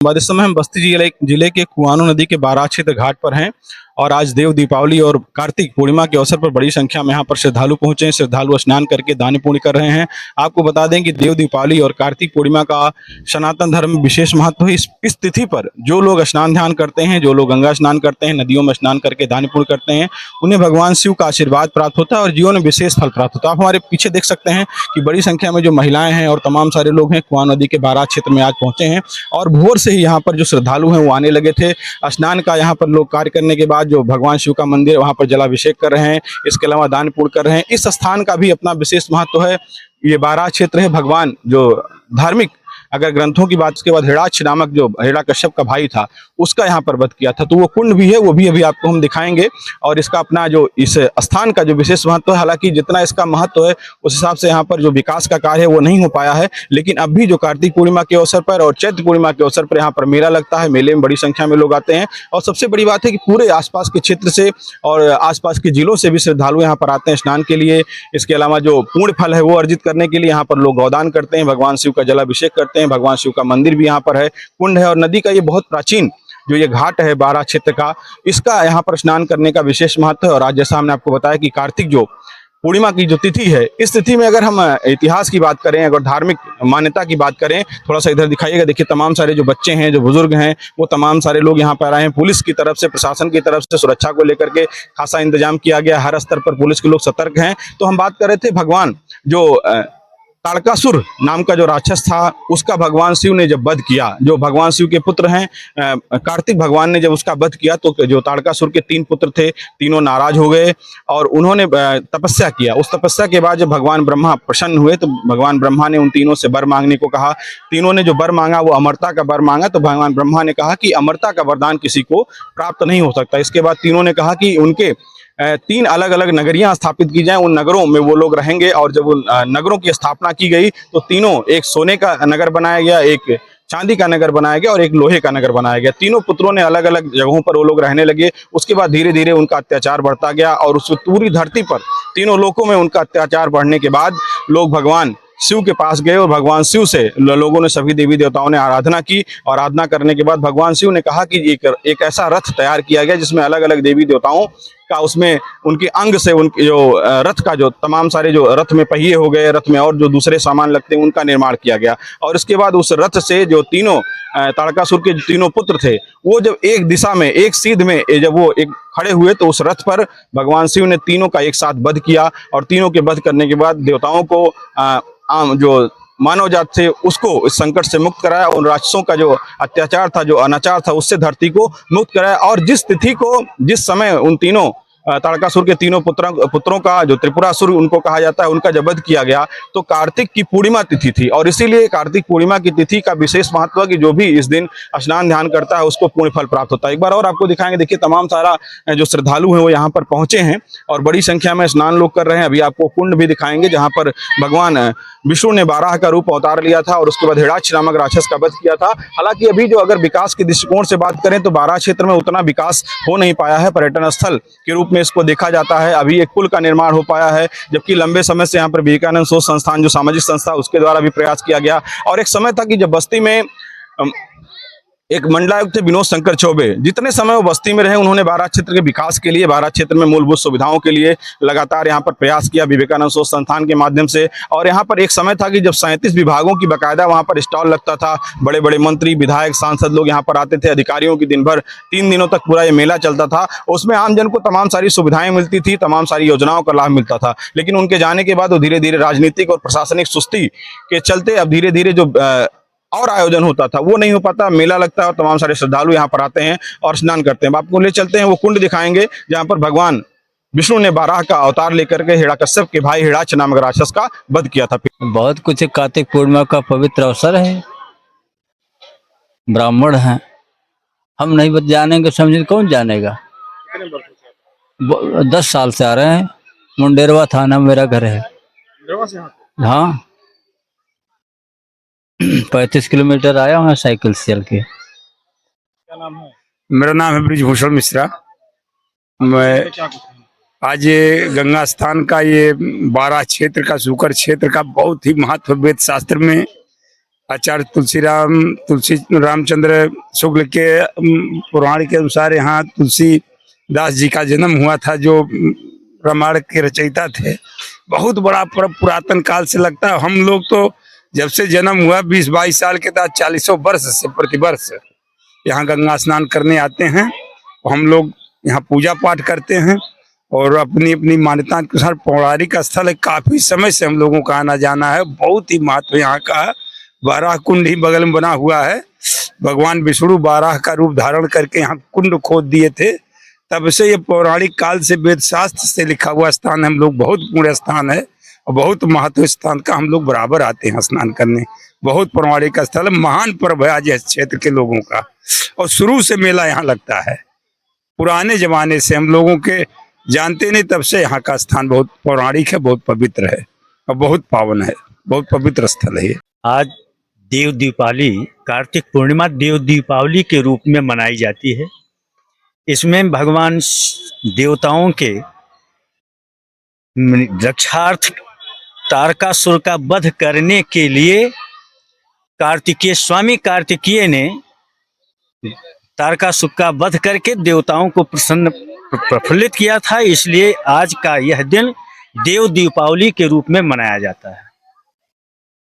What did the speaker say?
इस समय हम बस्ती जिले के कुआनो नदी के बाराह क्षेत्र घाट पर हैं और आज देव दीपावली और कार्तिक पूर्णिमा के अवसर पर बड़ी संख्या में यहाँ पर श्रद्धालु पहुंचे हैं। श्रद्धालु स्नान करके दान पुण्य कर रहे हैं। आपको बता दें कि देव दीपावली और कार्तिक पूर्णिमा का सनातन धर्म में विशेष महत्व है। इस तिथि पर जो लोग स्नान ध्यान करते हैं, जो लोग गंगा स्नान करते हैं, नदियों में स्नान करके दान पुण्य करते हैं, उन्हें भगवान शिव का आशीर्वाद प्राप्त होता है और जीवन में विशेष फल प्राप्त होता है। आप हमारे पीछे देख सकते हैं कि बड़ी संख्या में जो महिलाएं हैं और तमाम सारे लोग हैं कुआनो नदी के बाराह क्षेत्र में आज पहुंचे हैं और भोर से ही यहाँ पर जो श्रद्धालु हैं वो आने लगे थे। स्नान का यहाँ पर लोग कार्य करने के बाद जो भगवान शिव का मंदिर वहाँ पर जलाभिषेक कर रहे हैं, इसके अलावा दान पुण्य कर रहे हैं। इस स्थान का भी अपना विशेष महत्व है। ये बाराह क्षेत्र है। भगवान जो धार्मिक अगर ग्रंथों की बात, उसके बाद हिरण्याक्ष नामक जो हिरण्यकश्यप का भाई था उसका यहाँ पर वध किया था, तो वो कुंड भी है, वो भी अभी आपको हम दिखाएंगे। और इसका अपना जो इस स्थान का जो विशेष महत्व है, हालांकि जितना इसका महत्व है उस हिसाब से यहाँ पर जो विकास का कार्य है वो नहीं हो पाया है, लेकिन अब भी जो कार्तिक पूर्णिमा के अवसर पर और चैत्र पूर्णिमा के अवसर पर यहाँ पर मेला लगता है। मेले में बड़ी संख्या में लोग आते हैं और सबसे बड़ी बात है कि पूरे आसपास के क्षेत्र से और आसपास के जिलों से भी श्रद्धालु यहाँ पर आते हैं स्नान के लिए। इसके अलावा जो पुण्य फल है वो अर्जित करने के लिए यहाँ पर लोग गौदान करते हैं, भगवान शिव का जलाभिषेक करते हैं। भगवान शिव का मंदिर भी यहाँ पर है, कुंड है और नदी का ये बहुत प्राचीन जो ये घाट है बाराह क्षेत्र का, इसका यहाँ पर स्नान करने का विशेष महत्व है। और आज जैसा हमने आपको बताया कि कार्तिक जो पूर्णिमा की जो तिथि है, इस तिथि में अगर हम इतिहास की बात करें, अगर धार्मिक मान्यता की बात करें, थोड़ा सा इधर दिखाइएगा। देखिए तमाम सारे जो बच्चे हैं, जो बुजुर्ग हैं, वो तमाम सारे लोग यहाँ पर आए हैं। पुलिस की तरफ से, प्रशासन की तरफ से सुरक्षा को लेकर के खासा इंतजाम किया गया। हर स्तर पर पुलिस के लोग सतर्क हैं। तो हम बात कर रहे थे भगवान जो ताड़कासुर नाम का जो राक्षस था उसका भगवान शिव ने जब वध किया, जो भगवान शिव के पुत्र हैं कार्तिक भगवान ने जब उसका वध किया तो जो ताड़कासुर के 3 पुत्र थे, तीनों नाराज हो गए और उन्होंने तपस्या किया। उस तपस्या के बाद जब भगवान ब्रह्मा प्रसन्न हुए तो भगवान ब्रह्मा ने उन तीनों से वर मांगने को कहा। तीनों ने जो वर मांगा वो अमरता का वर मांगा। तो भगवान ब्रह्मा ने कहा कि अमरता का वरदान किसी को प्राप्त नहीं हो सकता। इसके बाद तीनों ने कहा कि उनके 3 अलग अलग नगरियां स्थापित की जाएं, उन नगरों में वो लोग रहेंगे। और जब उन नगरों की स्थापना की गई तो तीनों, एक सोने का नगर बनाया गया, एक चांदी का नगर बनाया गया और एक लोहे का नगर बनाया गया। तीनों पुत्रों ने अलग अलग जगहों पर वो लोग रहने लगे। उसके बाद धीरे धीरे उनका अत्याचार बढ़ता गया और उस पूरी धरती पर तीनों लोकों में उनका अत्याचार बढ़ने के बाद लोग भगवान शिव के पास गए और भगवान शिव से लोगों ने, सभी देवी देवताओं ने आराधना की। और आराधना करने के बाद भगवान शिव ने कहा कि एक ऐसा रथ तैयार किया गया जिसमें अलग अलग देवी देवताओं का, उसमें उनके अंग से उनके जो रथ का जो तमाम सारे जो रथ में पहिए हो गए, रथ में और जो दूसरे सामान लगते हैं उनका निर्माण किया गया। और इसके बाद उस रथ से जो तीनों ताड़कासुर के तीनों पुत्र थे वो जब एक दिशा में, एक सीध में जब वो एक खड़े हुए तो उस रथ पर भगवान शिव ने तीनों का एक साथ वध किया। और तीनों के वध करने के बाद देवताओं को जो मानव जात थे उसको इस संकट से मुक्त कराया। उन राक्षसों का जो अत्याचार था, जो अनाचार था, उससे धरती को मुक्त कराया। और जिस तिथि को, जिस समय उन तीनों ताड़कासुर के तीनों पुत्रों का, जो त्रिपुरासुर उनको कहा जाता है, उनका जब वध किया गया तो कार्तिक की पूर्णिमा तिथि थी। और इसीलिए कार्तिक पूर्णिमा की तिथि का विशेष महत्व है कि जो भी इस दिन स्नान ध्यान करता है उसको पुण्य फल प्राप्त होता है। एक बार और आपको दिखाएंगे। देखिए तमाम सारा जो श्रद्धालु हैं वो यहाँ पर पहुंचे हैं और बड़ी संख्या में स्नान लोग कर रहे हैं। अभी आपको कुंड भी दिखाएंगे जहाँ पर भगवान विष्णु ने बाराह का रूप अवतार लिया था और उसके बाद हिरण्याक्ष नामक राक्षस का वध किया था। हालांकि अभी जो अगर विकास के दृष्टिकोण से बात करें तो बाराह क्षेत्र में उतना विकास हो नहीं पाया है। पर्यटन स्थल के रूप में इसको देखा जाता है। अभी एक पुल का निर्माण हो पाया है, जबकि लंबे समय से यहाँ पर विवेकानंद शोध संस्थान जो सामाजिक संस्था उसके द्वारा भी प्रयास किया गया। और एक समय था कि जब बस्ती में एक मंडलायुक्त थे विनोद शंकर चौबे, जितने समय वो बस्ती में रहे उन्होंने बाराह क्षेत्र के विकास के लिए, बाराह क्षेत्र में मूलभूत सुविधाओं के लिए लगातार यहाँ पर प्रयास किया विवेकानंद शोध संस्थान के माध्यम से। और यहाँ पर एक समय था कि जब 37 विभागों की बाकायदा वहाँ पर स्टॉल लगता था, बड़े बड़े मंत्री, विधायक, सांसद लोग यहाँ पर आते थे, अधिकारियों की दिन भर 3 दिनों तक पूरा ये मेला चलता था। उसमें आम जन को तमाम सारी सुविधाएं मिलती थी, तमाम सारी योजनाओं का लाभ मिलता था। लेकिन उनके जाने के बाद वो धीरे धीरे राजनीतिक और प्रशासनिक सुस्ती के चलते अब धीरे धीरे जो और आयोजन होता था वो नहीं हो पाता। मेला लगता है और तमाम सारे श्रद्धालु यहाँ पर आते हैं और स्नान करते हैं। आपको ले चलते हैं, वो कुंड दिखाएंगे जहाँ पर भगवान विष्णु ने बाराह का अवतार लेकर के हिरण्यकश्यप के भाई हिरण्याक्ष नामक राक्षस का वध किया था। बहुत कुछ है। कार्तिक पूर्णिमा का पवित्र अवसर है। ब्राह्मण हैं हम, नहीं जानेंगे समझे कौन जानेगा। 10 साल से आ रहे हैं। मुंडेरवा थाना मेरा घर है। हाँ 35 किलोमीटर आया हूँ साइकिल से चल के। क्या नाम है? मेरा नाम है ब्रिजभूषण मिश्रा। मैं आज ये गंगा स्थान का, ये बाराह क्षेत्र का, शुकर क्षेत्र का बहुत ही महत्व वेद शास्त्र में आचार्य तुलसी रामचंद्र शुक्ल के पुराण के अनुसार यहाँ तुलसीदास जी का जन्म हुआ था, जो रामायण के रचयिता थे। बहुत बड़ा पुरातन काल से लगता है। हम लोग तो जब से जन्म हुआ 20-22 साल के बाद 40 वर्ष से प्रतिवर्ष यहाँ गंगा स्नान करने आते हैं। हम लोग यहाँ पूजा पाठ करते हैं और अपनी अपनी मान्यता के अनुसार पौराणिक स्थल है। काफी समय से हम लोगों का आना जाना है। बहुत ही महत्व यहाँ का है। 12 कुंड ही बगल में बना हुआ है। भगवान विष्णु 12 का रूप धारण करके यहाँ कुंड खोद दिए थे। तब से ये पौराणिक काल से वेद शास्त्र से लिखा हुआ स्थान है। हम लोग बहुत पुण्य स्थान है और बहुत महत्व स्थान का हम लोग बराबर आते हैं स्नान करने। बहुत पौराणिक स्थल, महान पर्व है आज इस क्षेत्र के लोगों का। और शुरू से मेला यहाँ लगता है। पुराने जमाने से हम लोगों के जानते नहीं, तब से यहाँ का स्थान बहुत पौराणिक है, बहुत पवित्र है और बहुत पावन है। बहुत पवित्र स्थल है ये। आज देव दीपावली, कार्तिक पूर्णिमा देव दीपावली के रूप में मनाई जाती है। इसमें भगवान देवताओं के रक्षार्थ तारकासुर का वध करने के लिए स्वामी कार्तिकेय ने तारकासुर का वध करके देवताओं को प्रफुल्लित किया था। इसलिए आज का यह दिन देव दीपावली के रूप में मनाया जाता है।